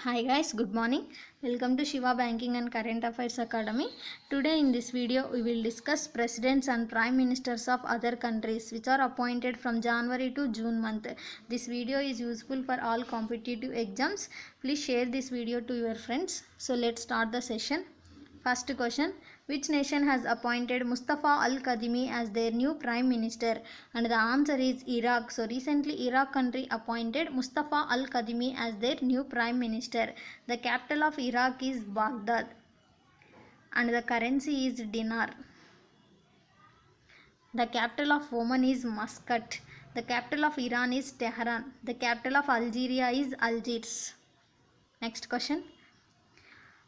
Hi guys, good morning. Welcome to Shiva Banking and Current Affairs Academy. Today in this video we will discuss presidents and prime ministers of other countries which are appointed from January to June month. This video is useful for all competitive exams. Please share this video to your friends. So let's start the session. First question, which nation has appointed Mustafa Al-Kadhimi as their new prime minister? And the answer is Iraq. So recently Iraq country appointed Mustafa Al-Kadhimi as their new prime minister. The capital of Iraq is Baghdad and the currency is dinar. The capital of Oman is Muscat. The capital of Iran is Tehran. The capital of Algeria is Algiers. Next question.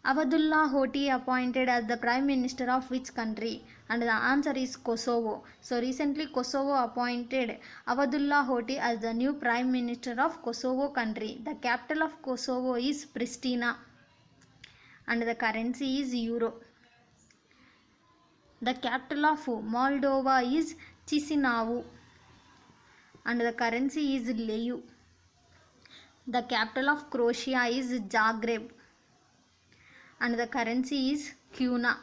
Abdullah Hoti appointed as the Prime Minister of which country? And the answer is Kosovo. So recently Kosovo appointed Abdullah Hoti as the new Prime Minister of Kosovo country. The capital of Kosovo is Pristina and the currency is Euro. The capital of Moldova is Chisinau and the currency is Leu. The capital of Croatia is Zagreb and the currency is kuna.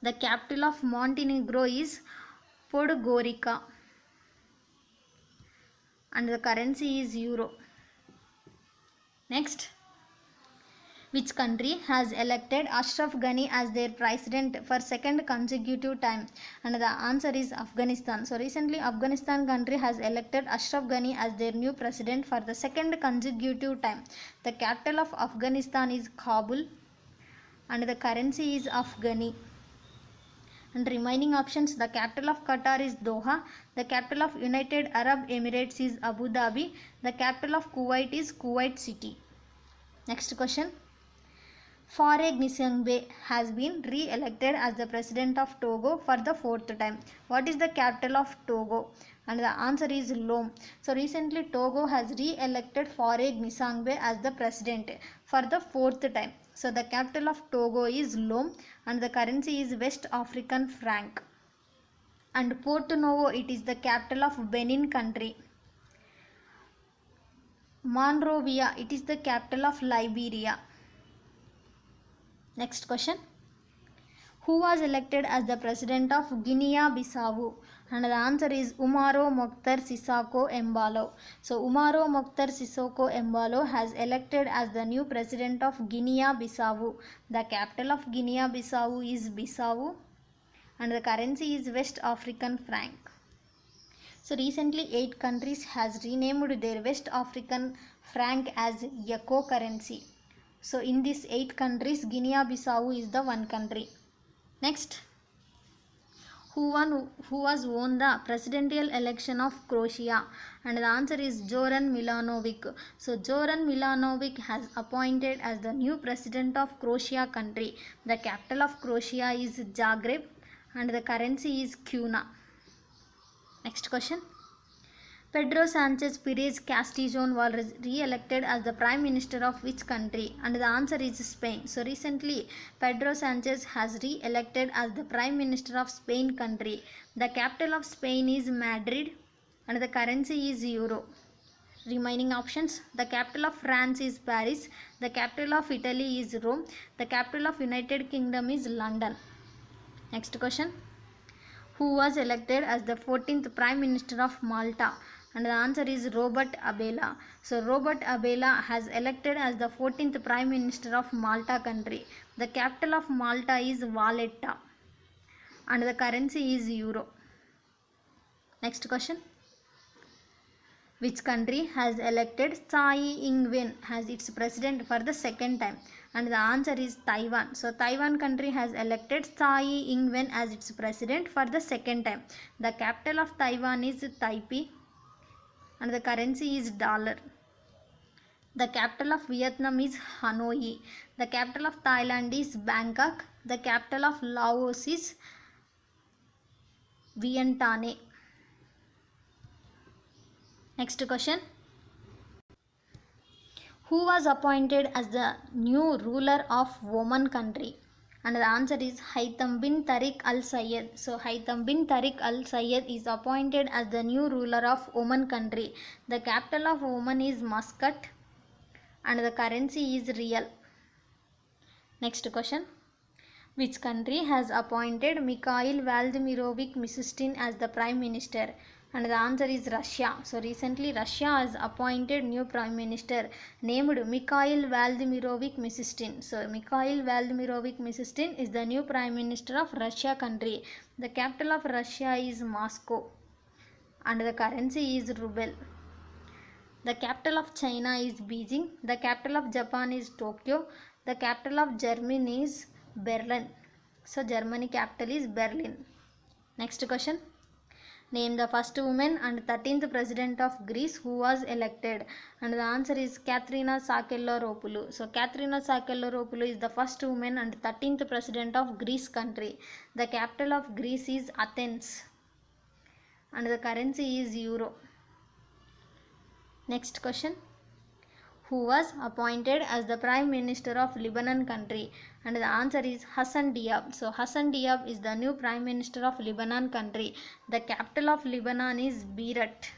The capital of Montenegro is Podgorica and the currency is euro. Next, which country has elected Ashraf Ghani as their president for second consecutive time? And the answer is Afghanistan. So recently Afghanistan country has elected Ashraf Ghani as their new president for the second consecutive time. The capital of Afghanistan is Kabul and the currency is Afghani. And remaining options, the capital of Qatar is Doha, the capital of United Arab Emirates is Abu Dhabi, the capital of Kuwait is Kuwait City. Next question. Faure Gnassingbe has been re-elected as the president of Togo for the fourth time. What is the capital of Togo? And the answer is Lome. So recently Togo has re-elected Faure Gnassingbe as the president for the fourth time. So the capital of Togo is Lome and the currency is West African franc. And Porto Novo, it is the capital of Benin country. Monrovia, it is the capital of Liberia. Next question. Who was elected as the president of Guinea-Bissau? And the answer is Umaro Mokhtar Sissoko Embalo. So Umaro Mokhtar Sissoko Embalo has elected as the new president of Guinea-Bissau. The capital of Guinea-Bissau is Bissau and the currency is West African franc. So recently 8 countries has renamed their West African franc as ECO currency. So in these 8 countries, Guinea-Bissau is the one country. Next, who was won the presidential election of Croatia? And the answer is Zoran Milanovic. So Zoran Milanovic has appointed as the new president of Croatia country. The capital of Croatia is Zagreb and the currency is kuna. Next question. Pedro Sanchez Perez Castillon was re-elected as the Prime Minister of which country? And the answer is Spain. So recently Pedro Sanchez has re-elected as the Prime Minister of Spain country. The capital of Spain is Madrid and the currency is euro. Remaining options, the capital of France is Paris, the capital of Italy is Rome, the capital of United Kingdom is London. Next question. Who was elected as the 14th Prime Minister of Malta? And the answer is Robert Abela. So Robert Abela has elected as the 14th Prime Minister of Malta country. The capital of Malta is Valletta and the currency is euro. Next question. Which country has elected Tsai Ing-wen as its president for the second time? And the answer is Taiwan. So Taiwan country has elected Tsai Ing-wen as its president for the second time. The capital of Taiwan is Taipei and the currency is dollar. The capital of Vietnam is Hanoi. The capital of Thailand is Bangkok. The capital of Laos is Vientiane. Next question. Who was appointed as the new ruler of Oman country? And the answer is Haytham bin Tariq Al Sayed. So Haytham bin Tariq Al Sayed is appointed as the new ruler of Oman country. The capital of Oman is Muscat and the currency is rial. Next question. Which country has appointed Mikhail Vladimirovich Mishustin as the Prime Minister? And the answer is Russia. So recently Russia has appointed new Prime Minister named Mikhail Vladimirovich Mishustin. So Mikhail Vladimirovich Mishustin is the new Prime Minister of Russia country. The capital of Russia is Moscow and the currency is ruble. The capital of China is Beijing. The capital of Japan is Tokyo. The capital of Germany is Berlin. So Germany capital is Berlin. Next question. Name the first woman and 13th president of Greece who was elected. And the answer is Katerina Sakellaropoulou. So Katerina Sakellaropoulou is the first woman and 13th president of Greece country. The capital of Greece is Athens and the currency is euro. Next question. Who was appointed as the Prime Minister of Lebanon country? And the answer is Hassan Diab. So Hassan Diab is the new Prime Minister of Lebanon country. The capital of Lebanon is Beirut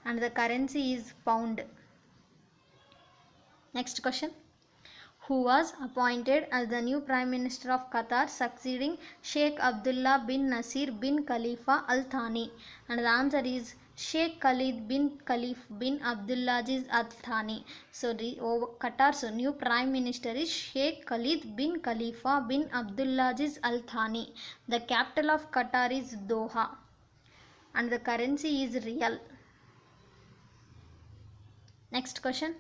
and the currency is pound. Next question. Who was appointed as the new Prime Minister of Qatar succeeding Sheikh Abdullah bin Nasir bin Khalifa Al Thani? And the answer is Sheikh Khalid bin Khalif bin Abdulaziz Al Thani. So Qatar's new Prime Minister is Sheikh Khalid bin Khalifa bin Abdulaziz Al Thani. The capital of Qatar is Doha and the currency is rial. Next question.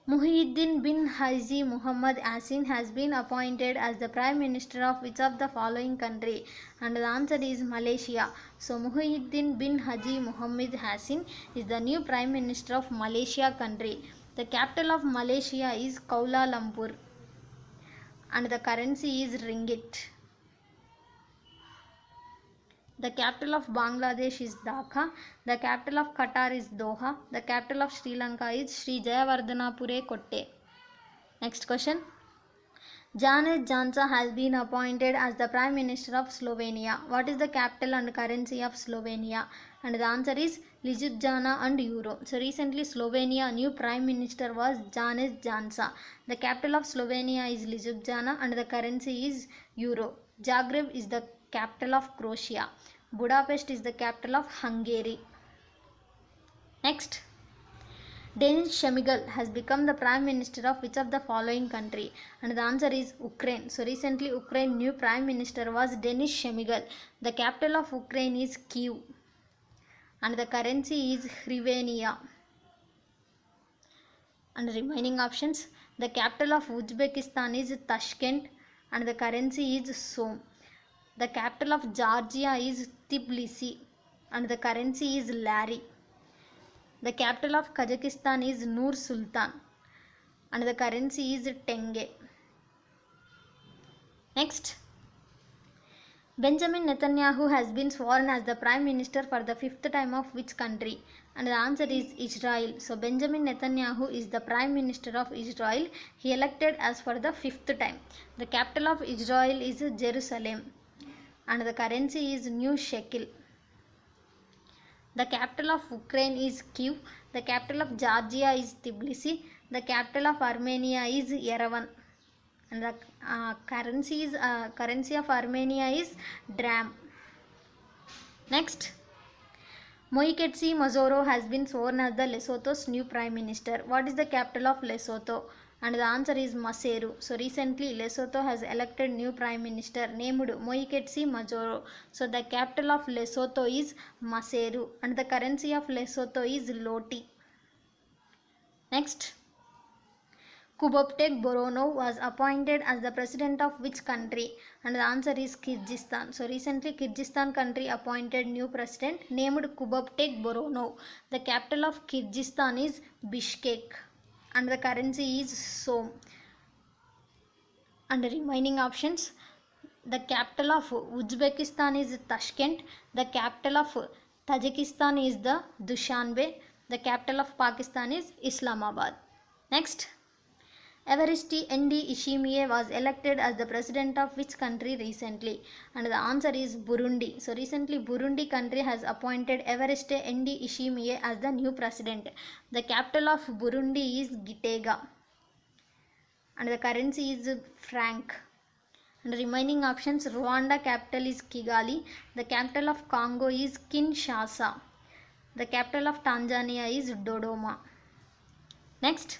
Muhyiddin bin Haji Muhammad Yassin has been appointed as the Prime Minister of which of the following country? And the answer is Malaysia. So Muhyiddin bin Haji Muhammad Yassin is the new Prime Minister of Malaysia country. The capital of Malaysia is Kuala Lumpur and the currency is ringgit. The capital of Bangladesh is Dhaka. The capital of Qatar is Doha. The capital of Sri Lanka is Sri Jayawardhanapure Kotte. Next question. Janez Janša has been appointed as the Prime Minister of Slovenia. What is the capital and currency of Slovenia? And the answer is Ljubljana and euro. So recently Slovenia new Prime Minister was Janez Janša. The capital of Slovenia is Ljubljana and the currency is euro. Zagreb is the capital of Croatia. Budapest is the capital of Hungary. Next. Denis Shmyhal has become the Prime Minister of which of the following country? And the answer is Ukraine. So recently Ukraine new Prime Minister was Denis Shmyhal. The capital of Ukraine is Kyiv and the currency is hryvnia. And remaining options. The capital of Uzbekistan is Tashkent and the currency is som. The capital of Georgia is Tbilisi and the currency is lari. The capital of Kazakhstan is Nur Sultan and the currency is tenge. Next. Benjamin Netanyahu has been sworn as the Prime Minister for the 5th time of which country? And the answer is Israel. So Benjamin Netanyahu is the Prime Minister of Israel. He elected as for the 5th time. The capital of Israel is Jerusalem and the currency is new shekel. The capital of Ukraine is Kyiv. The capital of Georgia is Tbilisi. The capital of Armenia is Yerevan. And the currency of Armenia is dram. Next. Moeketsi Mazoro has been sworn as the Lesotho's new Prime Minister. What is the capital of Lesotho? And the answer is Maseru. So recently Lesotho has elected new Prime Minister named Moeketsi Mazoro. So the capital of Lesotho is Maseru and the currency of Lesotho is Loti. Next. Kuboptek Boronov was appointed as the president of which country? And the answer is Kyrgyzstan. So recently Kyrgyzstan country appointed new president named Kuboptek Boronov. The capital of Kyrgyzstan is Bishkek and the currency is som. And the remaining options. The capital of Uzbekistan is Tashkent. The capital of Tajikistan is the Dushanbe. The capital of Pakistan is Islamabad. Next. Evariste Ndayishimiye was elected as the president of which country recently? And the answer is Burundi. So recently Burundi country has appointed Evariste Ndayishimiye as the new president. The capital of Burundi is Gitega and the currency is franc. And the remaining options, Rwanda capital is Kigali, the capital of Congo is Kinshasa, the capital of Tanzania is Dodoma. Next,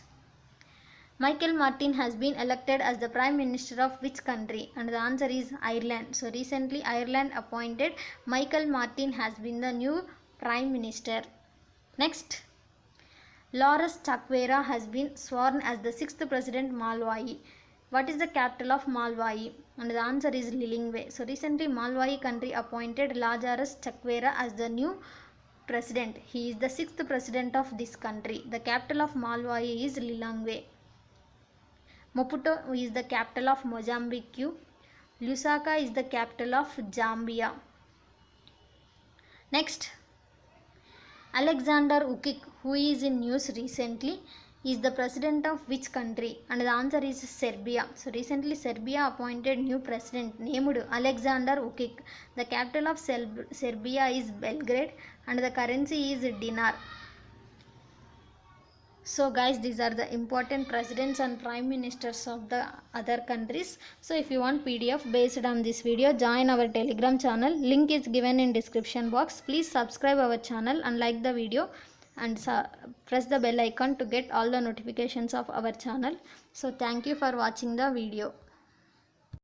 Michael Martin has been elected as the Prime Minister of which country? And the answer is Ireland. So recently Ireland appointed Michael Martin has been the new Prime Minister. Next, Lawrence Chakwera has been sworn as the 6th President Malawi. What is the capital of Malawi? And the answer is Lilongwe. So recently Malawi country appointed Lazarus Chakwera as the new president. He is the 6th president of this country. The capital of Malawi is Lilongwe. Maputo is the capital of Mozambique. Lusaka is the capital of Zambia. Next, Alexander Vučić, who is in news recently, is the president of which country? And the answer is Serbia. So recently Serbia appointed new president named Alexander Vučić. The capital of Serbia is Belgrade and the currency is dinar. So guys, these are the important presidents and prime ministers of the other countries. So if you want PDF based on this video, join our Telegram channel. Link is given in description box. Please subscribe our channel and like the video and press the bell icon to get all the notifications of our channel. So thank you for watching the video.